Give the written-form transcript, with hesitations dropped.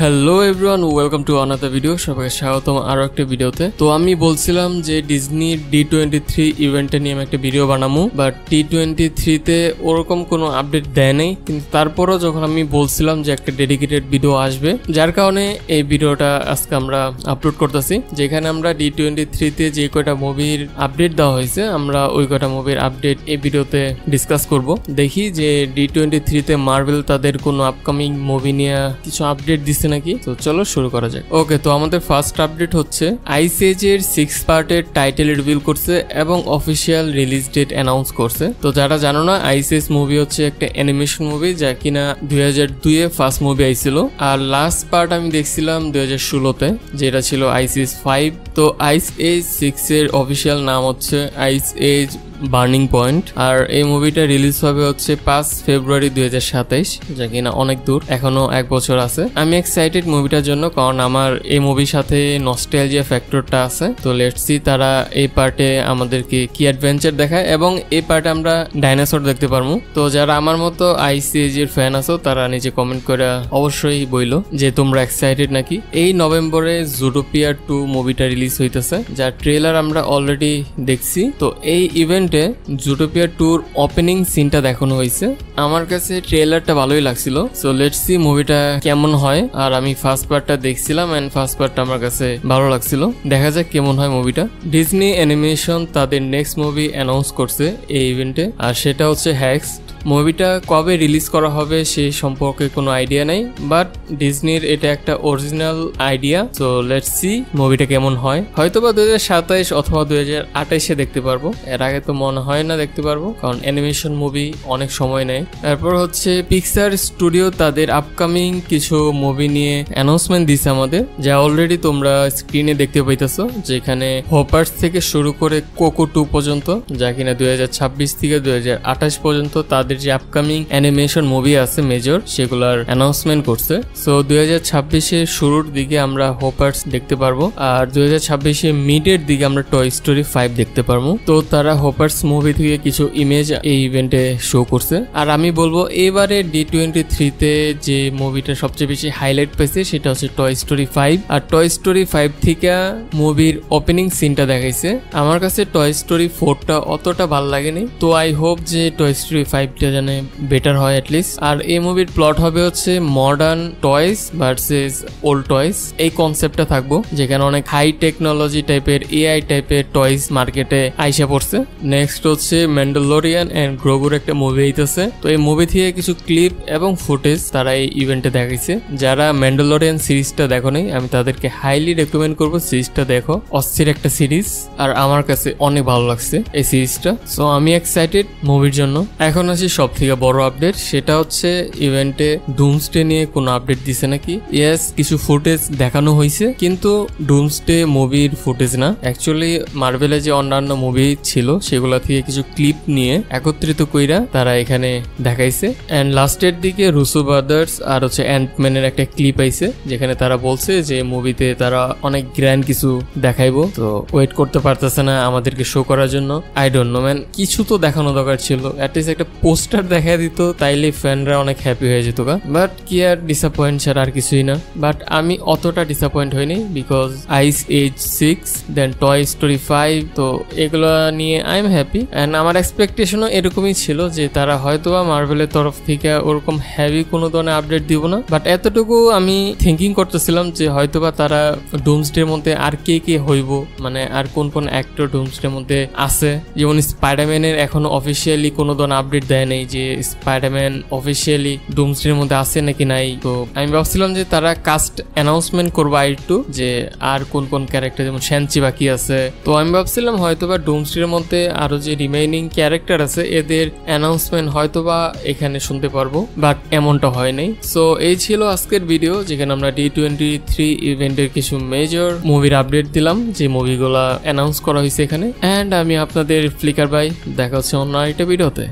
Hello everyone, welcome to another video. সবাইকে স্বাগতম আরো একটা ভিডিওতে। তো আমি বলছিলাম যে ডিজনি D23 ইভেন্টে নিয়ে আমি একটা ভিডিও বানাবো, বাট D23-তে ওরকম কোনো আপডেট দেয় নাই। কিন্তু তারপরও যখন আমি বলছিলাম যে একটা ডেডিকেটেড ভিডিও আসবে, যার কারণে এই ভিডিওটা আজকে আমরা আপলোড করতেছি, যেখানে আমরা D23-তে যে কয়টা মুভির আপডেট দেওয়া হয়েছে আমরা ওই কয়টা মুভির আপডেট এই ভিডিওতে ডিসকাস করব। দেখি যে D23-তে মার্ভেল তাদের কোনো আপকামিং মুভি নিয়ে কিছু আপডেট দিচ্ছে নাকি। তো চলো শুরু করা যাক। ওকে, তো আমাদের ফার্স্ট আপডেট হচ্ছে আইস এজের 6 পার্টের টাইটেল রিভিল করছে এবং অফিসিয়াল রিলিজ ডেট অ্যানাউন্স করছে। তো যারা জানো না, আইস এজ মুভি হচ্ছে একটা অ্যানিমেশন মুভি যা কিনা 2002-এ ফার্স্ট মুভি আইছিল, আর লাস্ট পার্ট আমি দেখছিলাম 2016-তে, যেটা ছিল আইস এজ 5। তো আইস এজ 6 এর অফিসিয়াল নাম হচ্ছে আইস এজ বার্নিং পয়েন্ট, আর এই মুভিটা রিলিজ হবে হচ্ছে 5 ফেব্রুয়ারি 2027, যা কিনা অনেক দূর, এখনো 1 বছর আছে। আমি এক্সাইটেড মুভিটার জন্য, কারণ আমার এই মুভির সাথে নস্টালজিয়া ফ্যাক্টরটা আছে। তো লেটস সি তারা এই পার্টে আমাদেরকে কি অ্যাডভেঞ্চার দেখায়, এবং এই পার্টে আমরা ডাইনোসর দেখতে পারবো। তো যারা আমার মতো আইস এজের ফ্যান আছো তারা নিচে কমেন্ট করে অবশ্যই বইলো যে তোমরা এক্সাইটেড নাকি। এই নভেম্বরে জুটোপিয়া 2 মুভিটা রিলিজ হইতেছে, যার ট্রেলার আমরা অলরেডি দেখছি। তো এই ইভেন্ট জুটোপিয়া 2-র ওপেনিং সিনটা দেখানো হয়েছে, আমার কাছে ট্রেলারটা ভালোই লাগছিল। সো লেটস সি মুভিটা কেমন হয়। আর আমি ফার্স্ট পার্টটা দেখছিলাম এন্ড ফার্স্ট পার্টটা আমার কাছে ভালো লাগছিল, দেখা যাক কেমন হয় মুভিটা। ডিজনি অ্যানিমেশন তাদের নেক্সট মুভি অ্যানাউন্স করছে এই ইভেন্টে, আর সেটা হচ্ছে হ্যাক্স। মুভিটা কবে রিলিজ করা হবে সেই সম্পর্কে কোনো আইডিয়া নাই, বাট ডিজনির এটা একটা original idea. So let's see মুভিটা কেমন হয়। হয়তোবা 2027 অথবা 2028-এ দেখতে পারবো, এর আগে তো মনে হয় না দেখতে পারবো, কারণ অ্যানিমেশন মুভি অনেক সময় নেয়। তারপর হচ্ছে পিক্সার স্টুডিও তাদের আপকামিং কিছু মুভি নিয়ে অ্যানাউন্সমেন্ট দিছে আমাদের, যা অলরেডি তোমরা স্ক্রিনে দেখতে পাইতেছো, যেখানে হোপার্স থেকে শুরু করে কোকো 2 পর্যন্ত, যা কিনা 2026 থেকে 2028 পর্যন্ত তাদের যে আপকামিং অ্যানিমেশন মুভি আছে মেজর, সেগুলার অ্যানাউন্সমেন্ট করছে। সো 2026-এর শুরুর দিকে আমরা হোপার্স দেখতে পারবো, আর 2026-এর মিডের দিকে আমরা টয় স্টোরি 5 দেখতে পারবো। তো তারা হোপার্স মুভি থেকে কিছু ইমেজ এই ইভেন্টে শো করছে। আর আমি বলবো এবারে D23-তে যে মুভিটা সবচেয়ে বেশি হাইলাইট পেয়েছে সেটা হচ্ছে টয় স্টোরি 5, আর টয় স্টোরি 5 থেকে মুভির ওপেনিং সিনটা দেখাইছে। আমার কাছে টয় স্টোরি 4টা অতটা ভালো লাগেনি, তো আই হোপ যে টয় স্টোরি 5টা জানে বেটার হয় অ্যাটলিস্ট। আর এই মুভির প্লট হবে হচ্ছে মডার্ন টয়স ভার্সেস ওল্ড টয়স, এই কনসেপ্টটা থাকবো, যেখানে অনেক হাই টেকনোলজি টাইপের AI টাইপের টয়স মার্কেটে আইসা পড়ছে। নেক্সট হচ্ছে ম্যান্ডালোরিয়ান এন্ড গ্রোগুর একটা মুভি হইতেছে। তো এই মুভি থেকে কিছু ক্লিপ এবং ফুটেজ তারা এই ইভেন্টে দেখাইছে। যারা ম্যান্ডালোরিয়ান সিরিজটা দেখো নাই, আমি তাদেরকে হাইলি রেকমেন্ড করবো সিরিজটা দেখো, অস্থির একটা সিরিজ, আর আমার কাছে অনেক ভালো লাগছে এই সিরিজটা। সো আমি এক্সাইটেড মুভির জন্য। এখন আসি সব থেকে বড় আপডেট, সেটা হচ্ছে ইভেন্টে ডুমসডে নিয়ে কোনো আপডেট দিছে নাকি। ইয়েস, কিছু ফুটেজ দেখানো হয়েছে, কিন্তু ডুমসডে মুভির ফুটেজ না, অ্যাকচুয়ালি মার্ভেলের যে অন্যান্য মুভি ছিল সেগুলা থেকে কিছু ক্লিপ নিয়ে একত্রিত কইরা তারা এখানে দেখাইছে। এন্ড লাস্টের দিকে রুসো ব্রাদার্স আর হচ্ছে অ্যান্টম্যানের একটা ক্লিপ আইছে, যেখানে তারা বলছে যে মুভিতে তারা অনেক গ্র্যান্ড কিছু দেখাইবো। তো ওয়েট করতে পারতেছে না আমাদেরকে শো করার জন্য। আই ডোন্ট নো ম্যান, কিছু তো দেখানো দরকার ছিল, অ্যাটলিস্ট একটা পোস্টার দেখা দিত, তাইলে ফ্যানরা অনেক হ্যাপি হয়ে যেত। বাট কি আর, ডিসঅ্যাপয়েন্ট ছাড়া আর কিছুই না। বাট আমি অতটা ডিসঅ্যাপয়েন্ট হইনি, because Ice Age 6 then Toy Story 5, তো এগুলো নিয়ে আই এম হ্যাপি। অ্যান্ড আমার এক্সপেকটেশনও এরকমই ছিল যে তারা হয়তোবা মার্ভেলের তরফ থেকে ওরকম হ্যাভি কোনো ধরনের আপডেট দিব না, বাট এতটুকু আমি থিঙ্কিং করতেছিলাম যে হয়তোবা তারা ডুমসডের মধ্যে আর কে কে হইব, মানে আর কোন কোন অ্যাক্টর ডুমসডের মধ্যে আছে। যেমন স্পাইডারম্যানের এখনো অফিসিয়ালি কোনো ধরনের আপডেট দেয় নাই যে স্পাইডারম্যান অফিসিয়ালি ডুমসডের মধ্যে আছে নাকি নাই। তো আমি ভাবছিলাম যে তারা কাস্ট অ্যানাউন্সমেন্ট করবো আরেকটু, যে আর কোন কোন ক্যারেক্টার, যেমন শ্যানচি বাকি আছে। তো আমি ভাবছিলাম হয়তোবা ডুমসডের মধ্যে আরো যে রিমেইনিং ক্যারেক্টার আছে এদের অ্যানাউন্সমেন্ট হয়তোবা এখানে শুনতে পারবো, বাট এমনটা হয় নাই। সো এই ছিল আজকের ভিডিও, যেখানে আমরা D23 ইভেন্টের কিছু মেজর মুভির আপডেট দিলাম, যে মুভিগুলা অ্যানাউন্স করা হয়েছে এখানে। এন্ড আমি আপনাদের ফ্লিকার ভাই, দেখা হচ্ছে অন্য আরেকটা ভিডিওতে।